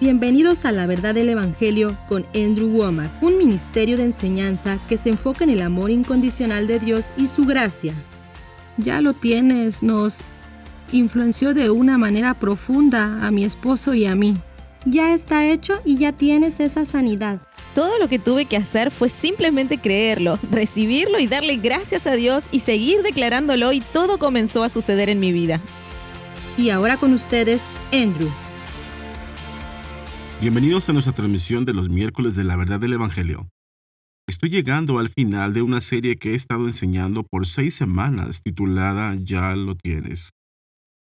Bienvenidos a La Verdad del Evangelio con Andrew Wommack, un ministerio de enseñanza que se enfoca en el amor incondicional de Dios y su gracia. Ya lo tienes, nos influenció de una manera profunda a mi esposo y a mí. Ya está hecho y ya tienes esa sanidad. Todo lo que tuve que hacer fue simplemente creerlo, recibirlo y darle gracias a Dios y seguir declarándolo, y todo comenzó a suceder en mi vida. Y ahora con ustedes, Andrew. Bienvenidos a nuestra transmisión de los miércoles de la verdad del Evangelio. Estoy llegando al final de una serie que he estado enseñando por 6 semanas titulada Ya lo tienes.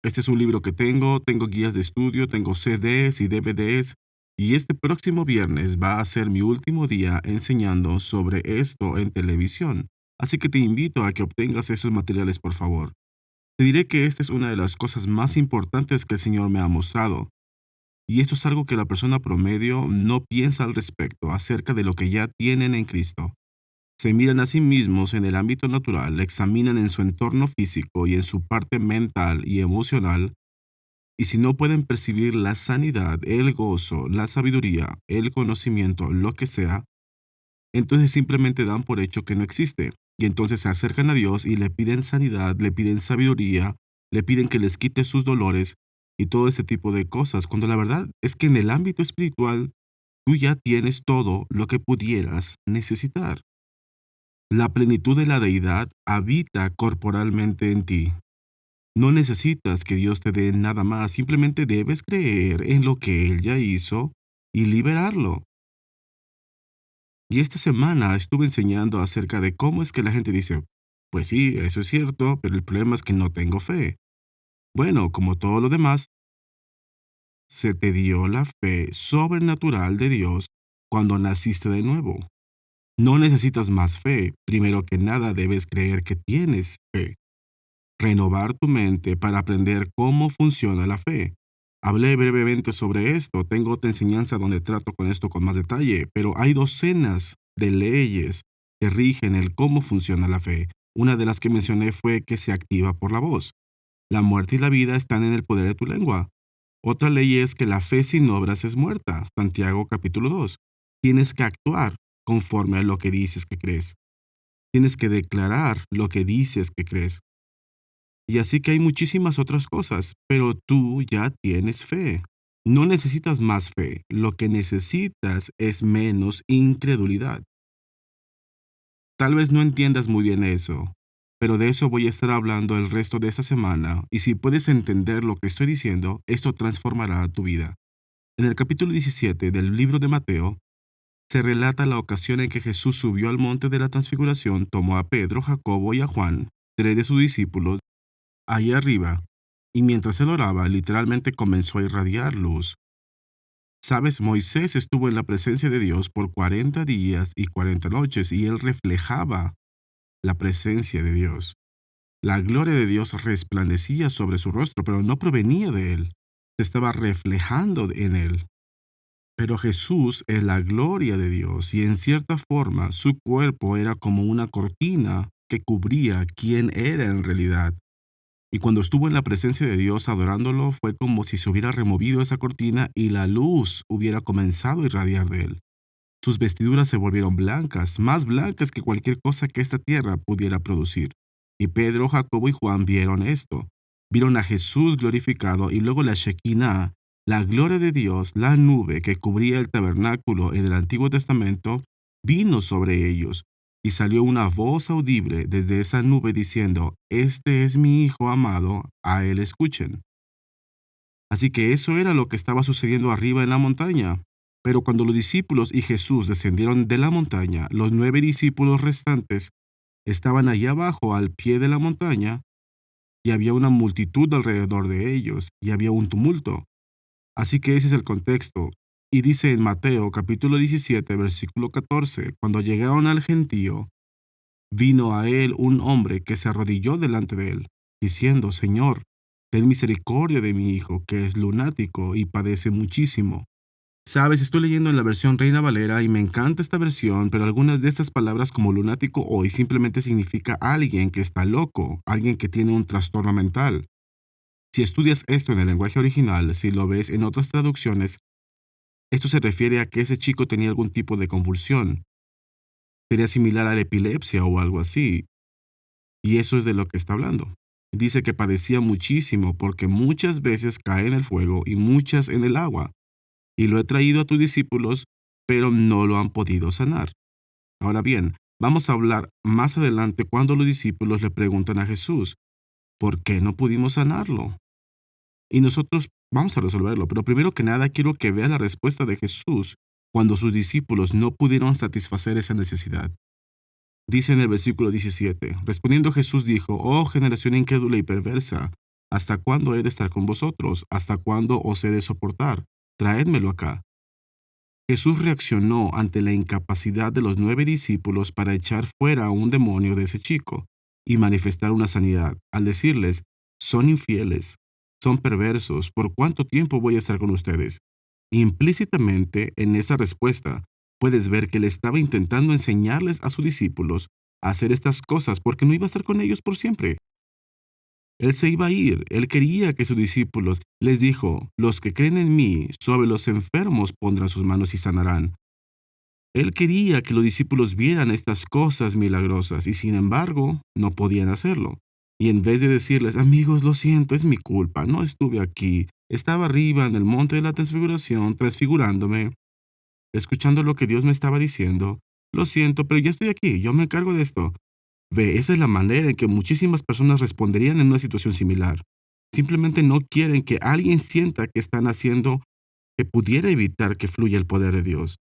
Este es un libro que tengo guías de estudio, tengo CDs y DVDs, y este próximo viernes va a ser mi último día enseñando sobre esto en televisión. Así que te invito a que obtengas esos materiales, por favor. Te diré que esta es una de las cosas más importantes que el Señor me ha mostrado. Y esto es algo que la persona promedio no piensa al respecto acerca de lo que ya tienen en Cristo. Se miran a sí mismos en el ámbito natural, examinan en su entorno físico y en su parte mental y emocional, y si no pueden percibir la sanidad, el gozo, la sabiduría, el conocimiento, lo que sea, entonces simplemente dan por hecho que no existe. Y entonces se acercan a Dios y le piden sanidad, le piden sabiduría, le piden que les quite sus dolores y todo este tipo de cosas, cuando la verdad es que en el ámbito espiritual tú ya tienes todo lo que pudieras necesitar. La plenitud de la deidad habita corporalmente en ti. No necesitas que Dios te dé nada más, simplemente debes creer en lo que Él ya hizo y liberarlo. Y esta semana estuve enseñando acerca de cómo es que la gente dice, pues sí, eso es cierto, pero el problema es que no tengo fe. Bueno, como todo lo demás, se te dio la fe sobrenatural de Dios cuando naciste de nuevo. No necesitas más fe. Primero que nada, debes creer que tienes fe. Renovar tu mente para aprender cómo funciona la fe. Hablé brevemente sobre esto. Tengo otra enseñanza donde trato con esto con más detalle, pero hay docenas de leyes que rigen el cómo funciona la fe. Una de las que mencioné fue que se activa por la voz. La muerte y la vida están en el poder de tu lengua. Otra ley es que la fe sin obras es muerta. Santiago capítulo 2. Tienes que actuar conforme a lo que dices que crees. Tienes que declarar lo que dices que crees. Y así que hay muchísimas otras cosas, pero tú ya tienes fe. No necesitas más fe. Lo que necesitas es menos incredulidad. Tal vez no entiendas muy bien eso, pero de eso voy a estar hablando el resto de esta semana, y si puedes entender lo que estoy diciendo, esto transformará tu vida. En el capítulo 17 del libro de Mateo, se relata la ocasión en que Jesús subió al monte de la Transfiguración, tomó a Pedro, Jacobo y a Juan, 3 de sus discípulos, ahí arriba, y mientras él oraba, literalmente comenzó a irradiar luz. Sabes, Moisés estuvo en la presencia de Dios por 40 días y 40 noches, y él reflejaba la presencia de Dios. La gloria de Dios resplandecía sobre su rostro, pero no provenía de él, se estaba reflejando en él. Pero Jesús es la gloria de Dios, y en cierta forma su cuerpo era como una cortina que cubría quién era en realidad. Y cuando estuvo en la presencia de Dios adorándolo, fue como si se hubiera removido esa cortina y la luz hubiera comenzado a irradiar de él. Sus vestiduras se volvieron blancas, más blancas que cualquier cosa que esta tierra pudiera producir. Y Pedro, Jacobo y Juan vieron esto. Vieron a Jesús glorificado, y luego la Shekinah, la gloria de Dios, la nube que cubría el tabernáculo en el Antiguo Testamento, vino sobre ellos. Y salió una voz audible desde esa nube diciendo, «Este es mi Hijo amado, a él escuchen». Así que eso era lo que estaba sucediendo arriba en la montaña. Pero cuando los discípulos y Jesús descendieron de la montaña, los 9 discípulos restantes estaban allá abajo al pie de la montaña, y había una multitud alrededor de ellos, y había un tumulto. Así que ese es el contexto. Y dice en Mateo capítulo 17, versículo 14, cuando llegaron al gentío, vino a él un hombre que se arrodilló delante de él, diciendo, «Señor, ten misericordia de mi hijo, que es lunático y padece muchísimo». Sabes, estoy leyendo en la versión Reina Valera y me encanta esta versión, pero algunas de estas palabras como lunático hoy simplemente significa alguien que está loco, alguien que tiene un trastorno mental. Si estudias esto en el lenguaje original, si lo ves en otras traducciones, Esto se refiere a que ese chico tenía algún tipo de convulsión. Sería similar a la epilepsia o algo así. Y eso es de lo que está hablando. Dice que padecía muchísimo porque muchas veces cae en el fuego y muchas en el agua. Y lo he traído a tus discípulos, pero no lo han podido sanar. Ahora bien, vamos a hablar más adelante cuando los discípulos le preguntan a Jesús, ¿por qué no pudimos sanarlo? Y nosotros vamos a resolverlo, pero primero que nada quiero que veas la respuesta de Jesús cuando sus discípulos no pudieron satisfacer esa necesidad. Dice en el versículo 17, respondiendo Jesús dijo, oh generación incrédula y perversa, ¿hasta cuándo he de estar con vosotros? ¿Hasta cuándo os he de soportar? Traédmelo acá. Jesús reaccionó ante la incapacidad de los 9 discípulos para echar fuera a un demonio de ese chico y manifestar una sanidad, al decirles, son infieles, son perversos, ¿por cuánto tiempo voy a estar con ustedes? Implícitamente en esa respuesta, puedes ver que él estaba intentando enseñarles a sus discípulos a hacer estas cosas porque no iba a estar con ellos por siempre. Él se iba a ir. Él quería que sus discípulos les dijo, los que creen en mí, sobre los enfermos pondrán sus manos y sanarán. Él quería que los discípulos vieran estas cosas milagrosas y sin embargo no podían hacerlo. Y en vez de decirles, amigos, lo siento, es mi culpa, no estuve aquí, estaba arriba en el monte de la transfiguración, transfigurándome, escuchando lo que Dios me estaba diciendo, lo siento, pero ya estoy aquí, yo me encargo de esto. Ve, esa es la manera en que muchísimas personas responderían en una situación similar. Simplemente no quieren que alguien sienta que están haciendo que pudiera evitar que fluya el poder de Dios.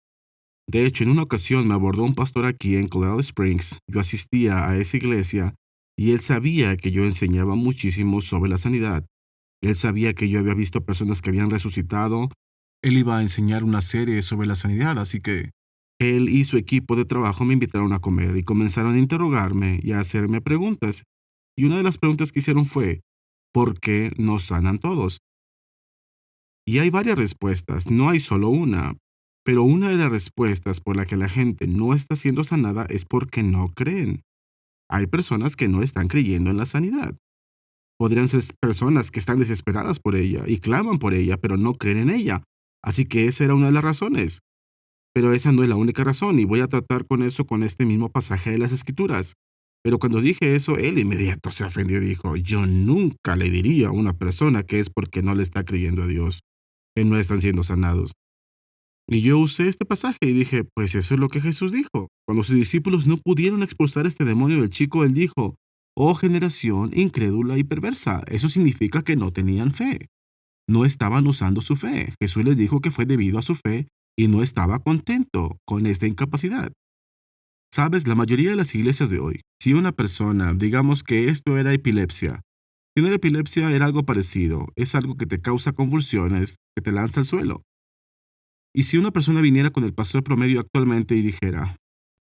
De hecho, en una ocasión me abordó un pastor aquí en Colorado Springs. Yo asistía a esa iglesia y él sabía que yo enseñaba muchísimo sobre la sanidad. Él sabía que yo había visto personas que habían resucitado. Él iba a enseñar una serie sobre la sanidad, así que él y su equipo de trabajo me invitaron a comer y comenzaron a interrogarme y a hacerme preguntas. Y una de las preguntas que hicieron fue, ¿por qué no sanan todos? Y hay varias respuestas, no hay solo una. Pero una de las respuestas por la que la gente no está siendo sanada es porque no creen. Hay personas que no están creyendo en la sanidad. Podrían ser personas que están desesperadas por ella y claman por ella, pero no creen en ella. Así que esa era una de las razones. Pero esa no es la única razón, y voy a tratar con eso con este mismo pasaje de las Escrituras. Pero cuando dije eso, él inmediato se ofendió y dijo, yo nunca le diría a una persona que es porque no le está creyendo a Dios, que no están siendo sanados. Y yo usé este pasaje y dije, pues eso es lo que Jesús dijo. Cuando sus discípulos no pudieron expulsar este demonio del chico, él dijo, oh generación incrédula y perversa. Eso significa que no tenían fe. No estaban usando su fe. Jesús les dijo que fue debido a su fe y no estaba contento con esta incapacidad. Sabes, la mayoría de las iglesias de hoy, si una persona, digamos que esto era epilepsia, si no era epilepsia era algo parecido, es algo que te causa convulsiones, que te lanza al suelo. Y si una persona viniera con el pastor promedio actualmente y dijera,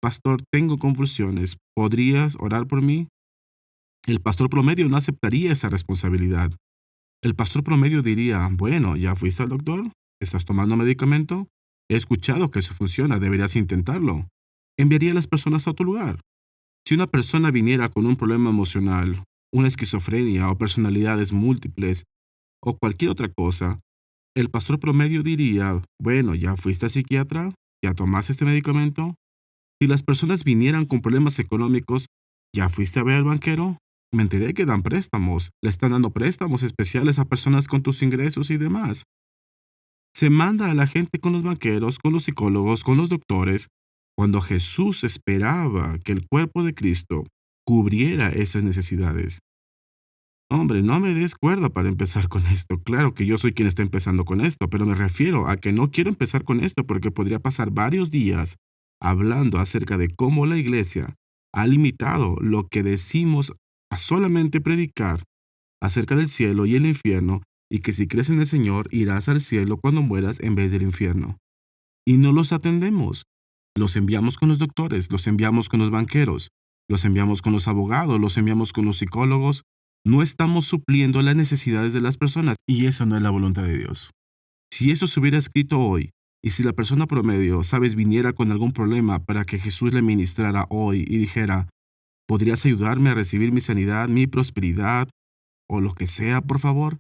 pastor, tengo convulsiones, ¿podrías orar por mí? El pastor promedio no aceptaría esa responsabilidad. El pastor promedio diría, bueno, ¿ya fuiste al doctor? ¿Estás tomando medicamento? He escuchado que eso funciona, deberías intentarlo. Enviaría a las personas a otro lugar. Si una persona viniera con un problema emocional, una esquizofrenia o personalidades múltiples o cualquier otra cosa, el pastor promedio diría, bueno, ¿ya fuiste al psiquiatra? ¿Ya tomaste este medicamento? Si las personas vinieran con problemas económicos, ¿ya fuiste a ver al banquero? Me enteré que dan préstamos, le están dando préstamos especiales a personas con tus ingresos y demás. Se manda a la gente con los banqueros, con los psicólogos, con los doctores, cuando Jesús esperaba que el cuerpo de Cristo cubriera esas necesidades. Hombre, no me des cuerda para empezar con esto. Claro que yo soy quien está empezando con esto, pero me refiero a que no quiero empezar con esto porque podría pasar varios días hablando acerca de cómo la iglesia ha limitado lo que decimos a solamente predicar acerca del cielo y el infierno, y que si crees en el Señor irás al cielo cuando mueras en vez del infierno. Y no los atendemos. Los enviamos con los doctores, los enviamos con los banqueros, los enviamos con los abogados, los enviamos con los psicólogos. No estamos supliendo las necesidades de las personas, y esa no es la voluntad de Dios. Si esto se hubiera escrito hoy, y si la persona promedio, sabes, viniera con algún problema para que Jesús le ministrara hoy y dijera, ¿podrías ayudarme a recibir mi sanidad, mi prosperidad, o lo que sea, por favor?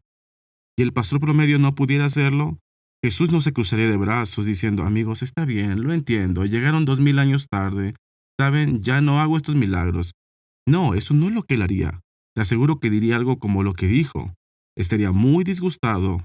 Y el pastor promedio no pudiera hacerlo, Jesús no se cruzaría de brazos diciendo, amigos, está bien, lo entiendo, llegaron 2000 años tarde, saben, ya no hago estos milagros. No, eso no es lo que él haría. Te aseguro que diría algo como lo que dijo. Estaría muy disgustado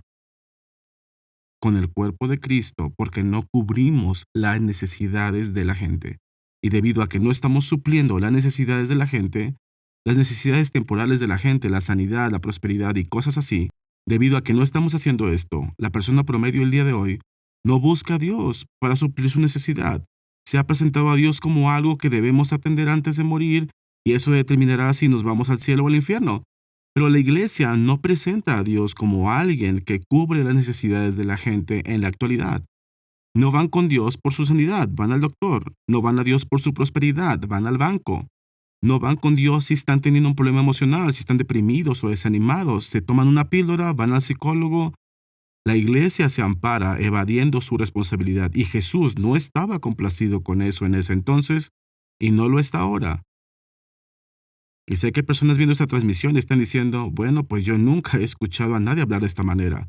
con el cuerpo de Cristo porque no cubrimos las necesidades de la gente. Y debido a que no estamos supliendo las necesidades de la gente, las necesidades temporales de la gente, la sanidad, la prosperidad y cosas así, debido a que no estamos haciendo esto, la persona promedio el día de hoy no busca a Dios para suplir su necesidad. Se ha presentado a Dios como algo que debemos atender antes de morir y eso determinará si nos vamos al cielo o al infierno. Pero la iglesia no presenta a Dios como alguien que cubre las necesidades de la gente en la actualidad. No van con Dios por su sanidad, van al doctor. No van a Dios por su prosperidad, van al banco. No van con Dios si están teniendo un problema emocional, si están deprimidos o desanimados. Se toman una píldora, van al psicólogo. La iglesia se ampara evadiendo su responsabilidad y Jesús no estaba complacido con eso en ese entonces y no lo está ahora. Y sé que personas viendo esta transmisión están diciendo, bueno, pues yo nunca he escuchado a nadie hablar de esta manera.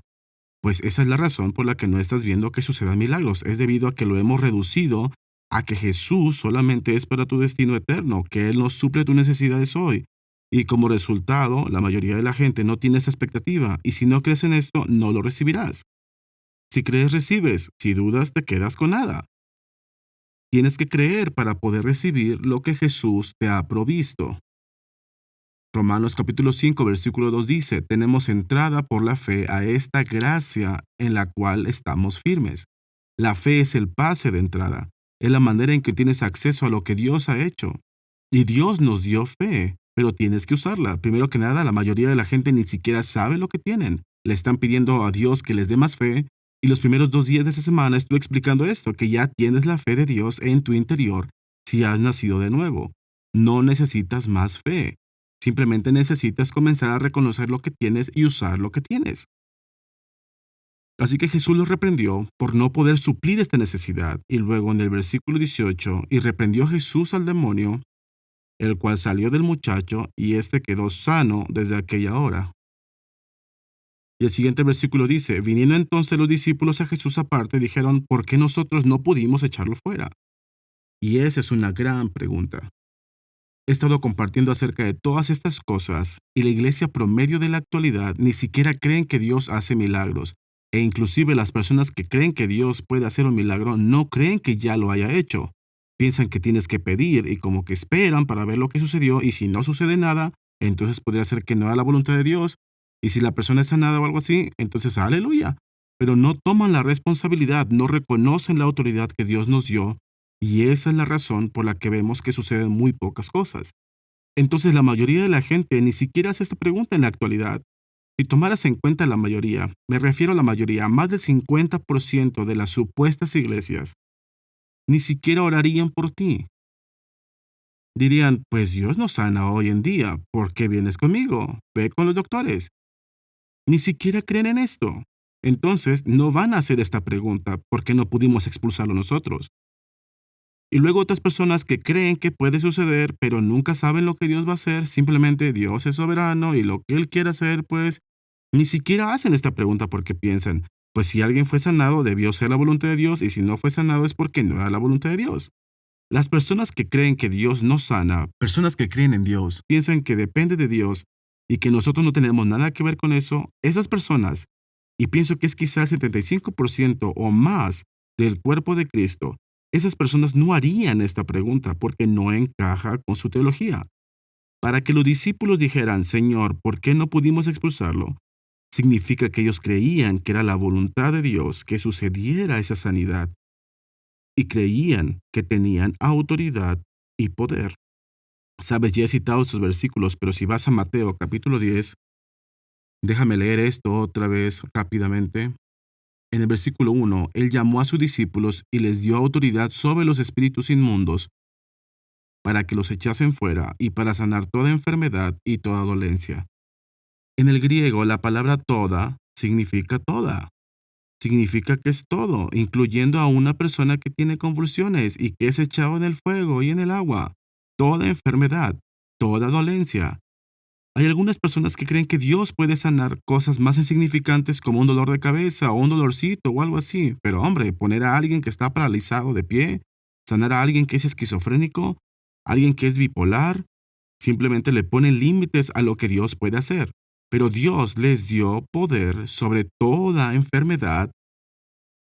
Pues esa es la razón por la que no estás viendo que sucedan milagros. Es debido a que lo hemos reducido a que Jesús solamente es para tu destino eterno, que Él no suple tus necesidades hoy. Y como resultado, la mayoría de la gente no tiene esa expectativa, y si no crees en esto, no lo recibirás. Si crees, recibes. Si dudas, te quedas con nada. Tienes que creer para poder recibir lo que Jesús te ha provisto. Romanos capítulo 5, versículo 2 dice, tenemos entrada por la fe a esta gracia en la cual estamos firmes. La fe es el pase de entrada, es la manera en que tienes acceso a lo que Dios ha hecho. Y Dios nos dio fe, pero tienes que usarla. Primero que nada, la mayoría de la gente ni siquiera sabe lo que tienen. Le están pidiendo a Dios que les dé más fe, y los primeros 2 días de esta semana estuve explicando esto, que ya tienes la fe de Dios en tu interior si has nacido de nuevo. No necesitas más fe. Simplemente necesitas comenzar a reconocer lo que tienes y usar lo que tienes. Así que Jesús los reprendió por no poder suplir esta necesidad. Y luego en el versículo 18, y reprendió Jesús al demonio, el cual salió del muchacho, y éste quedó sano desde aquella hora. Y el siguiente versículo dice, viniendo entonces los discípulos a Jesús aparte, dijeron, ¿por qué nosotros no pudimos echarlo fuera? Y esa es una gran pregunta. He estado compartiendo acerca de todas estas cosas y la iglesia promedio de la actualidad ni siquiera creen que Dios hace milagros. E inclusive las personas que creen que Dios puede hacer un milagro no creen que ya lo haya hecho. Piensan que tienes que pedir y como que esperan para ver lo que sucedió y si no sucede nada, entonces podría ser que no era la voluntad de Dios. Y si la persona es sanada o algo así, entonces aleluya. Pero no toman la responsabilidad, no reconocen la autoridad que Dios nos dio. Y esa es la razón por la que vemos que suceden muy pocas cosas. Entonces la mayoría de la gente ni siquiera hace esta pregunta en la actualidad. Si tomaras en cuenta la mayoría, me refiero a la mayoría, más del 50% de las supuestas iglesias, ni siquiera orarían por ti. Dirían, pues Dios no sana hoy en día, ¿por qué vienes conmigo? Ve con los doctores. Ni siquiera creen en esto. Entonces no van a hacer esta pregunta porque no pudimos expulsarlo nosotros. Y luego otras personas que creen que puede suceder, pero nunca saben lo que Dios va a hacer. Simplemente Dios es soberano y lo que Él quiere hacer, pues ni siquiera hacen esta pregunta porque piensan, pues si alguien fue sanado, debió ser la voluntad de Dios y si no fue sanado es porque no era la voluntad de Dios. Las personas que creen que Dios no sana, personas que creen en Dios, piensan que depende de Dios y que nosotros no tenemos nada que ver con eso, esas personas, y pienso que es quizás el 75% o más del cuerpo de Cristo, esas personas no harían esta pregunta porque no encaja con su teología. Para que los discípulos dijeran, Señor, ¿por qué no pudimos expulsarlo? Significa que ellos creían que era la voluntad de Dios que sucediera esa sanidad y creían que tenían autoridad y poder. Sabes, ya he citado estos versículos, pero si vas a Mateo capítulo 10, déjame leer esto otra vez rápidamente. En el versículo 1, Él llamó a sus discípulos y les dio autoridad sobre los espíritus inmundos para que los echasen fuera y para sanar toda enfermedad y toda dolencia. En el griego, la palabra toda significa toda. Significa que es todo, incluyendo a una persona que tiene convulsiones y que es echado en el fuego y en el agua. Toda enfermedad, toda dolencia. Hay algunas personas que creen que Dios puede sanar cosas más insignificantes como un dolor de cabeza o un dolorcito o algo así. Pero hombre, poner a alguien que está paralizado de pie, sanar a alguien que es esquizofrénico, alguien que es bipolar, simplemente le ponen límites a lo que Dios puede hacer. Pero Dios les dio poder sobre toda enfermedad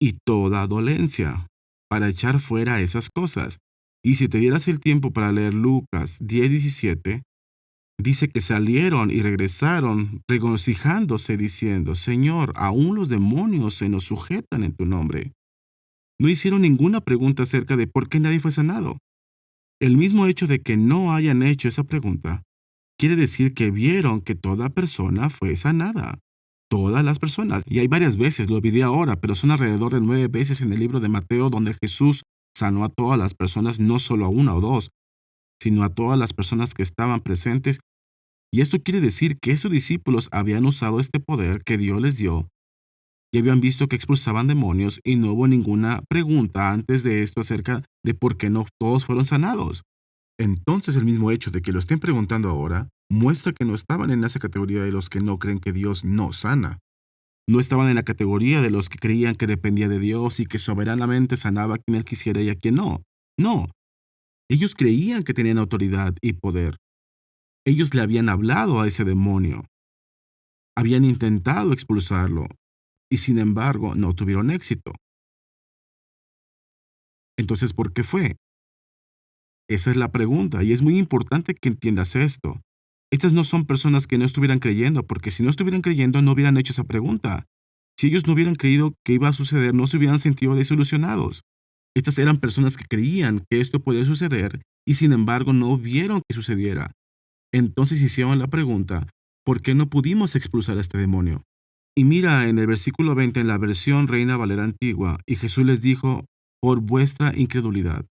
y toda dolencia para echar fuera esas cosas. Y si te dieras el tiempo para leer Lucas 10:17, dice que salieron y regresaron regocijándose diciendo, Señor, aún los demonios se nos sujetan en tu nombre. No hicieron ninguna pregunta acerca de por qué nadie fue sanado. El mismo hecho de que no hayan hecho esa pregunta quiere decir que vieron que toda persona fue sanada. Todas las personas. Y hay varias veces, lo olvidé ahora, pero son alrededor de 9 veces en el libro de Mateo donde Jesús sanó a todas las personas, no solo a una o dos, sino a todas las personas que estaban presentes. Y esto quiere decir que esos discípulos habían usado este poder que Dios les dio y habían visto que expulsaban demonios y no hubo ninguna pregunta antes de esto acerca de por qué no todos fueron sanados. Entonces el mismo hecho de que lo estén preguntando ahora muestra que no estaban en esa categoría de los que no creen que Dios no sana. No estaban en la categoría de los que creían que dependía de Dios y que soberanamente sanaba a quien él quisiera y a quien no. No, ellos creían que tenían autoridad y poder. Ellos le habían hablado a ese demonio. Habían intentado expulsarlo y sin embargo no tuvieron éxito. Entonces, ¿por qué fue? Esa es la pregunta y es muy importante que entiendas esto. Estas no son personas que no estuvieran creyendo, porque si no estuvieran creyendo no hubieran hecho esa pregunta. Si ellos no hubieran creído que iba a suceder, no se hubieran sentido desilusionados. Estas eran personas que creían que esto podía suceder y sin embargo no vieron que sucediera. Entonces hicieron la pregunta, ¿por qué no pudimos expulsar a este demonio? Y mira en el versículo 20 en la versión Reina Valera Antigua, y Jesús les dijo, por vuestra incredulidad.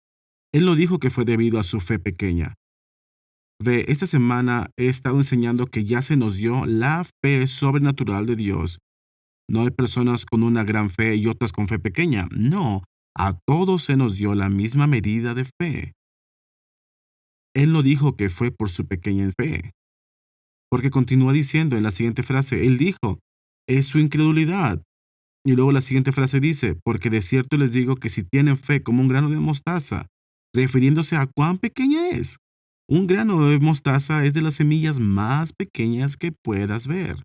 Él no dijo que fue debido a su fe pequeña. Ve, esta semana he estado enseñando que ya se nos dio la fe sobrenatural de Dios. No hay personas con una gran fe y otras con fe pequeña. No, a todos se nos dio la misma medida de fe. Él no dijo que fue por su pequeña fe. Porque continúa diciendo en la siguiente frase, Él dijo, es su incredulidad. Y luego la siguiente frase dice, porque de cierto les digo que si tienen fe como un grano de mostaza, refiriéndose a cuán pequeña es. Un grano de mostaza es de las semillas más pequeñas que puedas ver.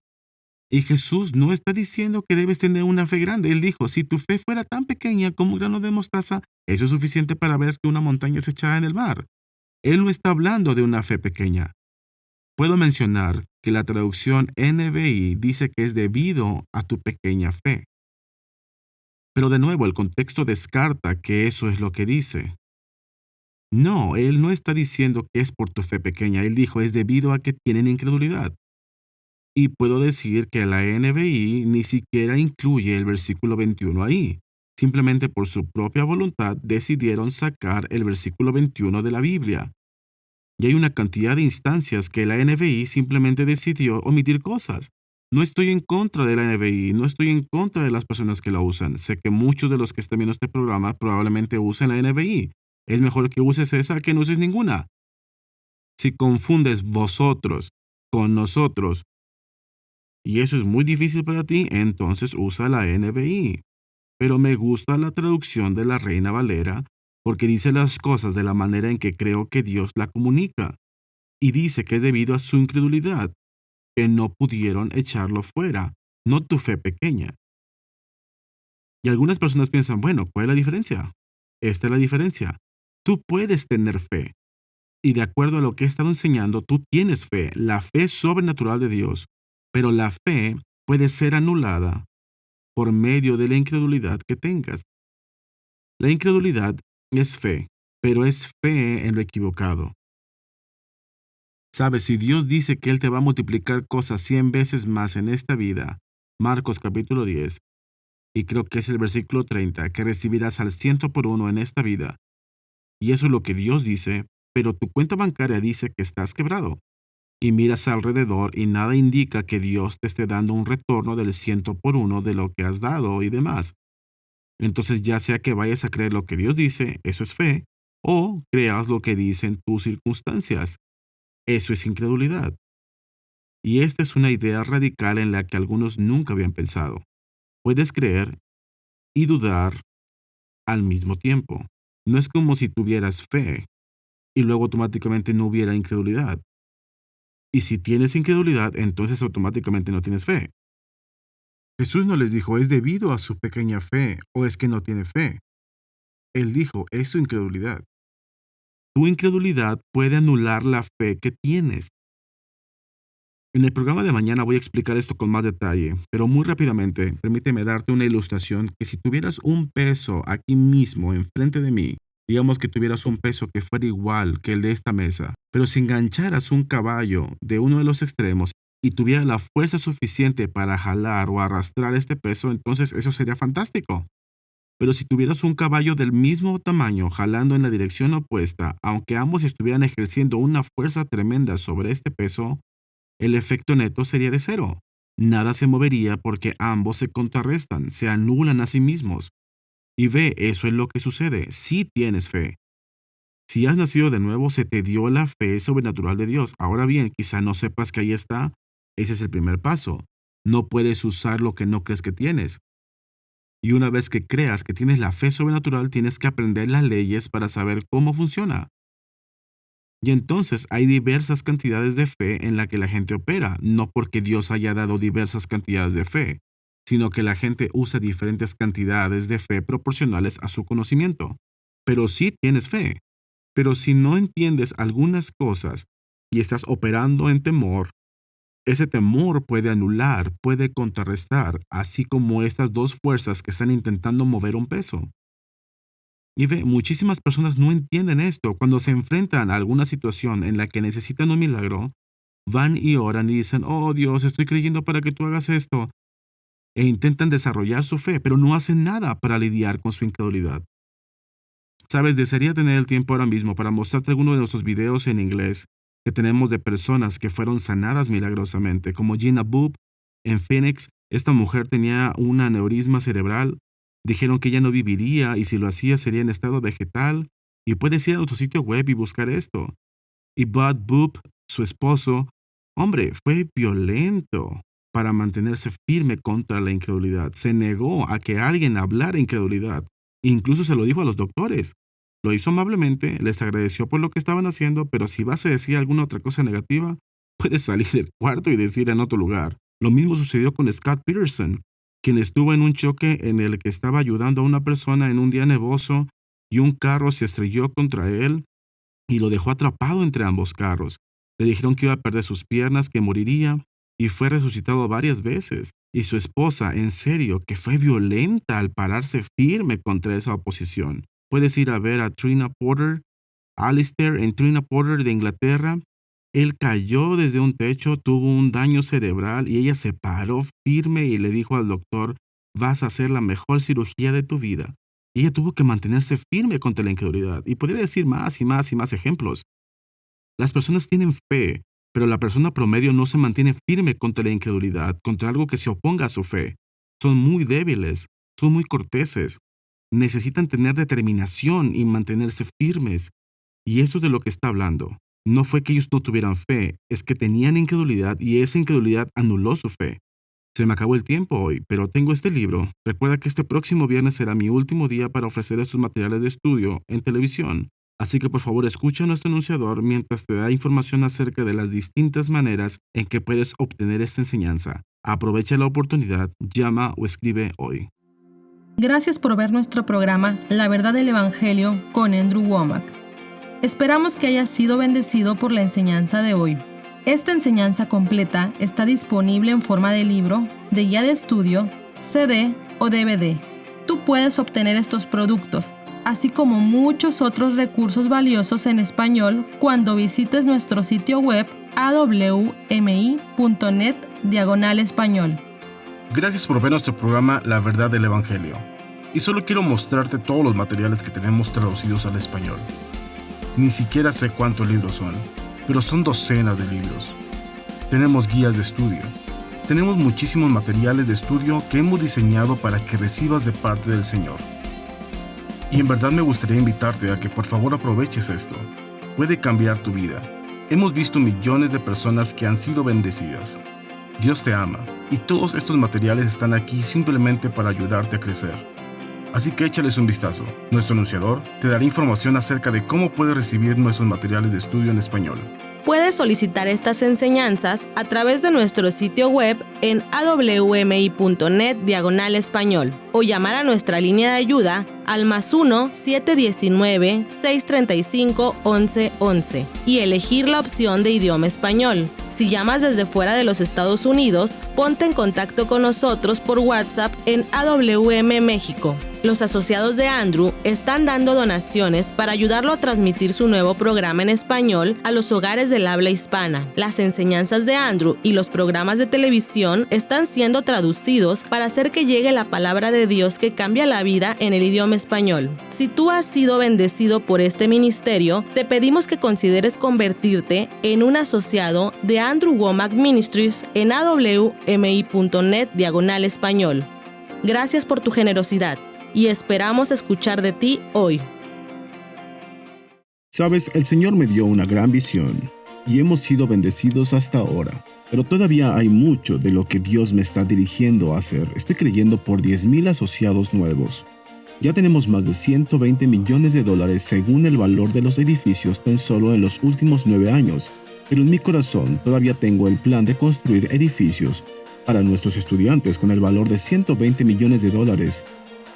Y Jesús no está diciendo que debes tener una fe grande. Él dijo, si tu fe fuera tan pequeña como un grano de mostaza, eso es suficiente para ver que una montaña es echada en el mar. Él no está hablando de una fe pequeña. Puedo mencionar que la traducción NBI dice que es debido a tu pequeña fe. Pero de nuevo, el contexto descarta que eso es lo que dice. No, él no está diciendo que es por tu fe pequeña. Él dijo, es debido a que tienen incredulidad. Y puedo decir que la NBI ni siquiera incluye el versículo 21 ahí. Simplemente por su propia voluntad decidieron sacar el versículo 21 de la Biblia. Y hay una cantidad de instancias que la NBI simplemente decidió omitir cosas. No estoy en contra de la NBI, no estoy en contra de las personas que la usan. Sé que muchos de los que están viendo este programa probablemente usen la NBI. Es mejor que uses esa que no uses ninguna. Si confundes vosotros con nosotros, y eso es muy difícil para ti, entonces usa la NBI. Pero me gusta la traducción de la Reina Valera porque dice las cosas de la manera en que creo que Dios la comunica. Y dice que es debido a su incredulidad que no pudieron echarlo fuera, no tu fe pequeña. Y algunas personas piensan, bueno, ¿cuál es la diferencia? Esta es la diferencia. Tú puedes tener fe. Y de acuerdo a lo que he estado enseñando, tú tienes fe, la fe sobrenatural de Dios. Pero la fe puede ser anulada por medio de la incredulidad que tengas. La incredulidad es fe, pero es fe en lo equivocado. Sabes, si Dios dice que Él te va a multiplicar cosas 100 veces más en esta vida, Marcos capítulo 10, y creo que es el versículo 30, que recibirás al 100 por 1 en esta vida. Y eso es lo que Dios dice, pero tu cuenta bancaria dice que estás quebrado. Y miras alrededor y nada indica que Dios te esté dando un retorno del 100 por 1 de lo que has dado y demás. Entonces ya sea que vayas a creer lo que Dios dice, eso es fe, o creas lo que dicen tus circunstancias. Eso es incredulidad. Y esta es una idea radical en la que algunos nunca habían pensado. Puedes creer y dudar al mismo tiempo. No es como si tuvieras fe y luego automáticamente no hubiera incredulidad. Y si tienes incredulidad, entonces automáticamente no tienes fe. Jesús no les dijo, es debido a su pequeña fe o es que no tiene fe. Él dijo, es su incredulidad. Tu incredulidad puede anular la fe que tienes. En el programa de mañana voy a explicar esto con más detalle, pero muy rápidamente, permíteme darte una ilustración que si tuvieras un peso aquí mismo, enfrente de mí, digamos que tuvieras un peso que fuera igual que el de esta mesa, pero si engancharas un caballo de uno de los extremos y tuviera la fuerza suficiente para jalar o arrastrar este peso, entonces eso sería fantástico. Pero si tuvieras un caballo del mismo tamaño jalando en la dirección opuesta, aunque ambos estuvieran ejerciendo una fuerza tremenda sobre este peso, el efecto neto sería de cero. Nada se movería porque ambos se contrarrestan, se anulan a sí mismos. Y ve, eso es lo que sucede. Si tienes fe. Si has nacido de nuevo, se te dio la fe sobrenatural de Dios. Ahora bien, quizá no sepas que ahí está. Ese es el primer paso. No puedes usar lo que no crees que tienes. Y una vez que creas que tienes la fe sobrenatural, tienes que aprender las leyes para saber cómo funciona. Y entonces hay diversas cantidades de fe en la que la gente opera, no porque Dios haya dado diversas cantidades de fe, sino que la gente usa diferentes cantidades de fe proporcionales a su conocimiento. Pero sí tienes fe. Pero si no entiendes algunas cosas y estás operando en temor, ese temor puede anular, puede contrarrestar, así como estas dos fuerzas que están intentando mover un peso. Y ve, muchísimas personas no entienden esto. Cuando se enfrentan a alguna situación en la que necesitan un milagro, van y oran y dicen, oh Dios, estoy creyendo para que tú hagas esto. E intentan desarrollar su fe, pero no hacen nada para lidiar con su incredulidad. Sabes, desearía tener el tiempo ahora mismo para mostrarte algunos de nuestros videos en inglés que tenemos de personas que fueron sanadas milagrosamente, como Gina Boop en Phoenix. Esta mujer tenía un aneurisma cerebral. Dijeron que ella no viviría y si lo hacía sería en estado vegetal. Y puedes ir a nuestro sitio web y buscar esto. Y Bud Boop, su esposo, hombre, fue violento para mantenerse firme contra la incredulidad. Se negó a que alguien hablara incredulidad. Incluso se lo dijo a los doctores. Lo hizo amablemente, les agradeció por lo que estaban haciendo, pero si vas a decir alguna otra cosa negativa, puedes salir del cuarto y decir en otro lugar. Lo mismo sucedió con Scott Peterson, quien estuvo en un choque en el que estaba ayudando a una persona en un día nevoso y un carro se estrelló contra él y lo dejó atrapado entre ambos carros. Le dijeron que iba a perder sus piernas, que moriría, y fue resucitado varias veces. Y su esposa, en serio, que fue violenta al pararse firme contra esa oposición. Puedes ir a ver a Trina Porter, Alistair en Trina Porter de Inglaterra. Él cayó desde un techo, tuvo un daño cerebral y ella se paró firme y le dijo al doctor, vas a hacer la mejor cirugía de tu vida. Y ella tuvo que mantenerse firme contra la incredulidad. Y podría decir más y más y más ejemplos. Las personas tienen fe, pero la persona promedio no se mantiene firme contra la incredulidad, contra algo que se oponga a su fe. Son muy débiles, son muy corteses. Necesitan tener determinación y mantenerse firmes. Y eso es de lo que está hablando. No fue que ellos no tuvieran fe, es que tenían incredulidad y esa incredulidad anuló su fe. Se me acabó el tiempo hoy, pero tengo este libro. Recuerda que este próximo viernes será mi último día para ofrecer estos materiales de estudio en televisión. Así que por favor escucha a nuestro anunciador mientras te da información acerca de las distintas maneras en que puedes obtener esta enseñanza. Aprovecha la oportunidad, llama o escribe hoy. Gracias por ver nuestro programa La Verdad del Evangelio con Andrew Wommack. Esperamos que hayas sido bendecido por la enseñanza de hoy. Esta enseñanza completa está disponible en forma de libro, de guía de estudio, CD o DVD. Tú puedes obtener estos productos, así como muchos otros recursos valiosos en español cuando visites nuestro sitio web awmi.net/español. Gracias por ver nuestro programa La Verdad del Evangelio. Y solo quiero mostrarte todos los materiales que tenemos traducidos al español. Ni siquiera sé cuántos libros son, pero son docenas de libros. Tenemos guías de estudio. Tenemos muchísimos materiales de estudio que hemos diseñado para que recibas de parte del Señor. Y en verdad me gustaría invitarte a que por favor aproveches esto. Puede cambiar tu vida. Hemos visto millones de personas que han sido bendecidas. Dios te ama y todos estos materiales están aquí simplemente para ayudarte a crecer. Así que échales un vistazo. Nuestro anunciador te dará información acerca de cómo puedes recibir nuestros materiales de estudio en español. Puedes solicitar estas enseñanzas a través de nuestro sitio web en awmi.net/español o llamar a nuestra línea de ayuda al +1 719 635 1111 y elegir la opción de idioma español. Si llamas desde fuera de los Estados Unidos, ponte en contacto con nosotros por WhatsApp en AWM México. Los asociados de Andrew están dando donaciones para ayudarlo a transmitir su nuevo programa en español a los hogares del habla hispana. Las enseñanzas de Andrew y los programas de televisión están siendo traducidos para hacer que llegue la palabra de Dios que cambia la vida en el idioma español. Si tú has sido bendecido por este ministerio, te pedimos que consideres convertirte en un asociado de Andrew Wommack Ministries en awmi.net/español. Gracias por tu generosidad y esperamos escuchar de ti hoy. Sabes, el Señor me dio una gran visión y hemos sido bendecidos hasta ahora. Pero todavía hay mucho de lo que Dios me está dirigiendo a hacer. Estoy creyendo por 10,000 asociados nuevos. Ya tenemos más de $120 millones según el valor de los edificios tan solo en los últimos 9 años. Pero en mi corazón todavía tengo el plan de construir edificios para nuestros estudiantes con el valor de $120 millones.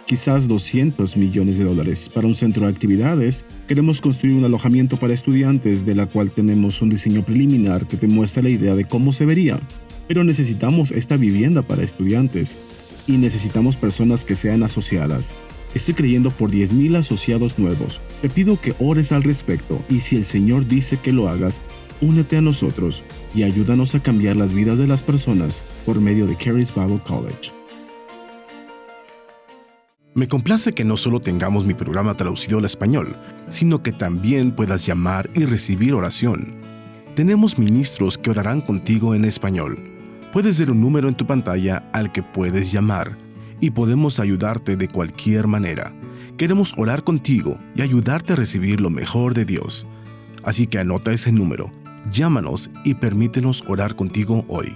Quizás $200 millones para un centro de actividades. Queremos construir un alojamiento para estudiantes, de la cual tenemos un diseño preliminar que te muestra la idea de cómo se vería. Pero necesitamos esta vivienda para estudiantes y necesitamos personas que sean asociadas. Estoy creyendo por 10,000 asociados nuevos. Te pido que ores al respecto y si el Señor dice que lo hagas, únete a nosotros y ayúdanos a cambiar las vidas de las personas por medio de Charis Bible College. Me complace que no solo tengamos mi programa traducido al español, sino que también puedas llamar y recibir oración. Tenemos ministros que orarán contigo en español. Puedes ver un número en tu pantalla al que puedes llamar y podemos ayudarte de cualquier manera. Queremos orar contigo y ayudarte a recibir lo mejor de Dios. Así que anota ese número, llámanos y permítenos orar contigo hoy.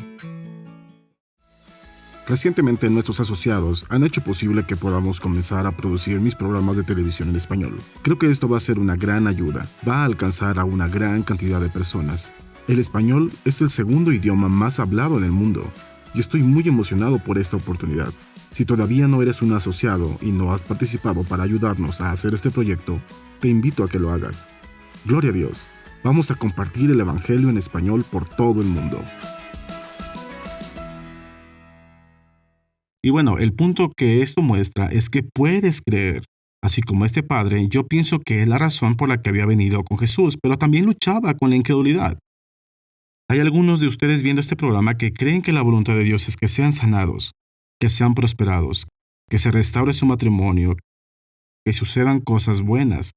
Recientemente nuestros asociados han hecho posible que podamos comenzar a producir mis programas de televisión en español. Creo que esto va a ser una gran ayuda. Va a alcanzar a una gran cantidad de personas. El español es el segundo idioma más hablado en el mundo y estoy muy emocionado por esta oportunidad. Si todavía no eres un asociado y no has participado para ayudarnos a hacer este proyecto, te invito a que lo hagas. Gloria a Dios. Vamos a compartir el Evangelio en español por todo el mundo. Y bueno, el punto que esto muestra es que puedes creer. Así como este padre, yo pienso que es la razón por la que había venido con Jesús, pero también luchaba con la incredulidad. Hay algunos de ustedes viendo este programa que creen que la voluntad de Dios es que sean sanados, que sean prosperados, que se restaure su matrimonio, que sucedan cosas buenas.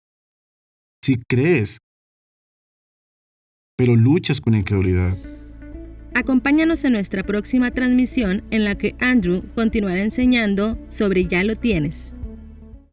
Si crees, pero luchas con la incredulidad. Acompáñanos en nuestra próxima transmisión en la que Andrew continuará enseñando sobre Ya lo tienes.